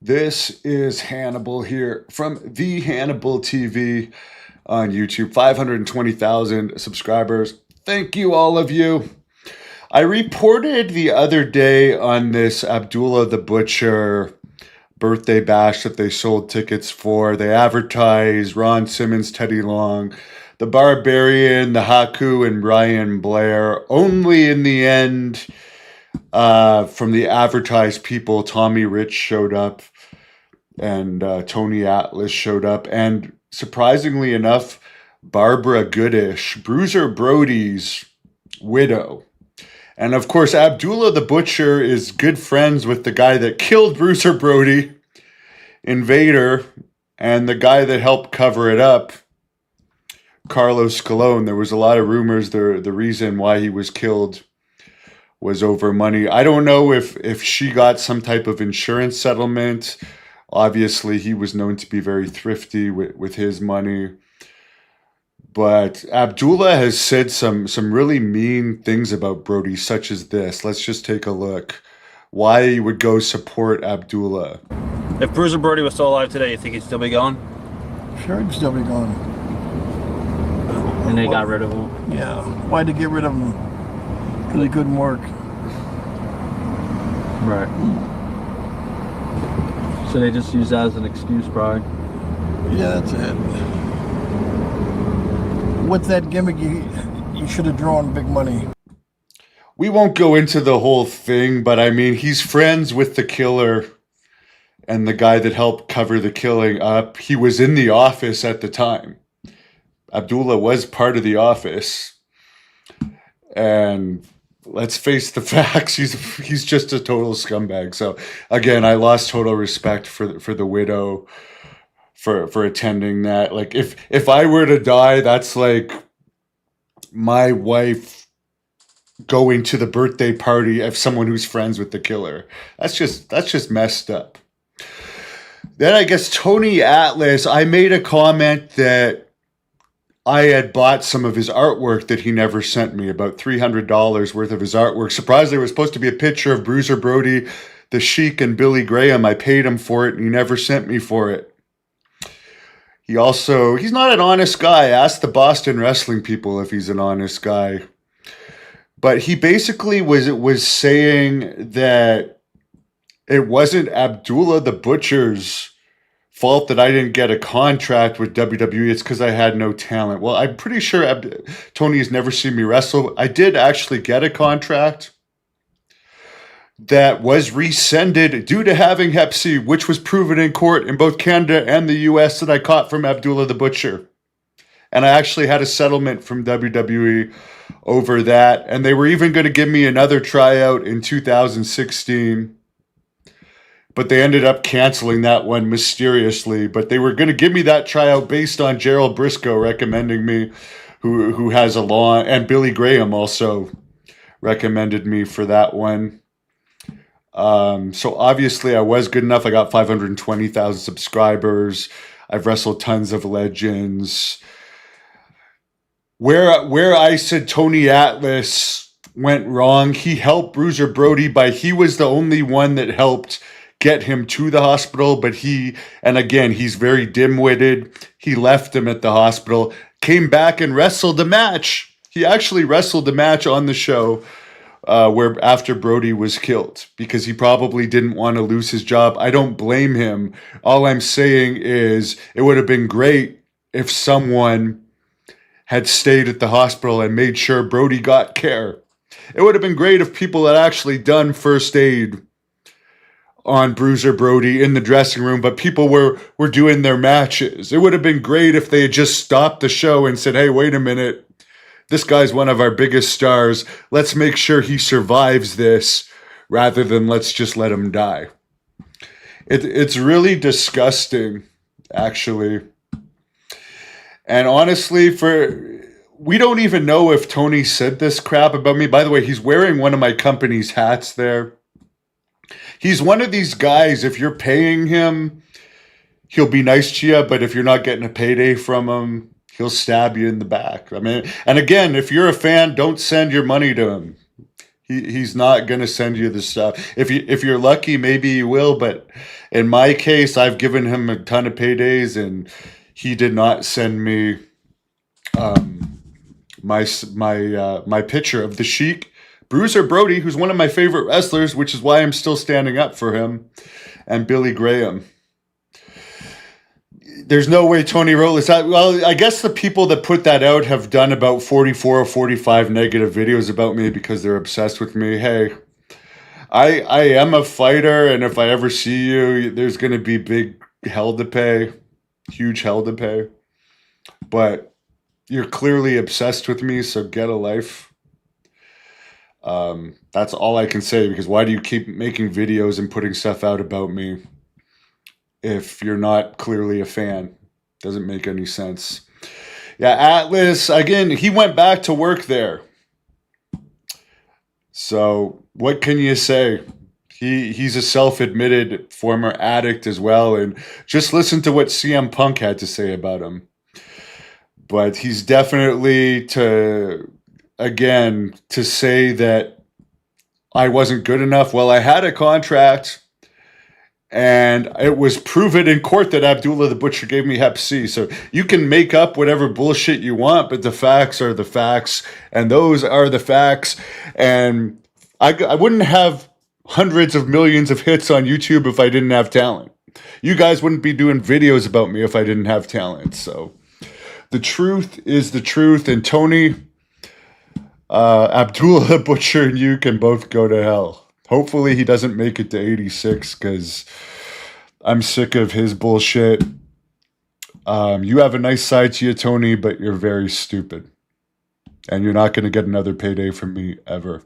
This is Hannibal here from the Hannibal TV on YouTube. 520,000 subscribers. Thank you, all of you. I reported the other day on this Abdullah the Butcher birthday bash that they sold tickets for. They advertised Ron Simmons, Teddy Long, the Barbarian, the Haku, and Brian Blair. Only in the end, from the advertised people, Tommy Rich showed up and Tony Atlas showed up. And surprisingly enough, Barbara Goodish, Bruiser Brody's widow. And of course, Abdullah the Butcher is good friends with the guy that killed Bruiser Brody, Invader, and the guy that helped cover it up, Carlos Colon. There was a lot of rumors the reason why he was killed was over money. I don't know if she got some type of insurance settlement. Obviously, he was known to be very thrifty with his money. But Abdullah has said some really mean things about Brody, such as this. Let's just take a look. Why he would go support Abdullah. If Bruiser Brody was still alive today, you think he'd still be gone? Sure, he'd still be gone. And they got rid of him? Yeah. Why'd they get rid of him? Because he couldn't work. Right. So they just use that as an excuse, probably? Yeah, that's it. With that gimmick, you should have drawn big money. We won't go into the whole thing, but I mean, he's friends with the killer and the guy that helped cover the killing up. He was in the office at the time. Abdullah was part of the office. And let's face the facts, he's just a total scumbag. So again, I lost total respect for the widow for attending that. Like if I were to die, that's like my wife going to the birthday party of someone who's friends with the killer. That's just messed up. Then I guess Tony Atlas, I made a comment that I had bought some of his artwork that he never sent me, about $300 worth of his artwork. Surprisingly, it was supposed to be a picture of Bruiser Brody, the Sheik, and Billy Graham. I paid him for it, and he never sent me for it. He's not an honest guy. Ask the Boston wrestling people if he's an honest guy. But he basically was saying that it wasn't Abdullah the Butcher's fault that I didn't get a contract with WWE. It's because I had no talent. Well, I'm pretty sure Tony has never seen me wrestle. I did actually get a contract that was rescinded due to having Hep C, which was proven in court in both Canada and the US that I caught from Abdullah the Butcher. And I actually had a settlement from WWE over that. And they were even going to give me another tryout in 2016. But they ended up canceling that one mysteriously. But they were going to give me that tryout based on Gerald Briscoe recommending me, who has a law, and Billy Graham also recommended me for that one. So obviously I was good enough. I got 520,000 subscribers. I've wrestled tons of legends. Where I said Tony Atlas went wrong, he helped Bruiser Brody he was the only one that helped get him to the hospital, but and again, he's very dim-witted. He left him at the hospital, came back and wrestled a match. He actually wrestled a match on the show where after Brody was killed, because he probably didn't want to lose his job. I don't blame him. All I'm saying is it would have been great if someone had stayed at the hospital and made sure Brody got care. It would have been great if people had actually done first aid on Bruiser Brody in the dressing room, but people were doing their matches. It would have been great if they had just stopped the show and said, hey, wait a minute. This guy's one of our biggest stars. Let's make sure he survives this rather than let's just let him die. It's really disgusting, actually. And honestly, we don't even know if Tony said this crap about me. By the way, he's wearing one of my company's hats there. He's one of these guys, if you're paying him, he'll be nice to you, but if you're not getting a payday from him, he'll stab you in the back. I mean, and again, if you're a fan, don't send your money to him. He's not gonna send you the stuff. If you're lucky, maybe he will. But in my case, I've given him a ton of paydays, and he did not send me my picture of the Sheik, Bruiser Brody, who's one of my favorite wrestlers, which is why I'm still standing up for him, and Billy Graham. There's no way Tony wrote this out. Well, I guess the people that put that out have done about 44 or 45 negative videos about me because they're obsessed with me. Hey, I am a fighter, and if I ever see you, there's going to be big hell to pay, huge hell to pay. But you're clearly obsessed with me, so get a life. That's all I can say, because why do you keep making videos and putting stuff out about me if you're not clearly a fan? Doesn't make any sense. Yeah, Atlas, again, he went back to work there. So what can you say? He's a self-admitted former addict as well, and just listen to what CM Punk had to say about him. But he's definitely to say that I wasn't good enough. Well, I had a contract, and it was proven in court that Abdullah the Butcher gave me Hep C. So you can make up whatever bullshit you want, but the facts are the facts, and those are the facts. And I wouldn't have hundreds of millions of hits on YouTube if I didn't have talent. You guys wouldn't be doing videos about me if I didn't have talent. So the truth is the truth, and Tony, Abdullah Butcher, and you can both go to hell. Hopefully he doesn't make it to 86, because I'm sick of his bullshit. You have a nice side to you, Tony, but you're very stupid. And you're not going to get another payday from me ever.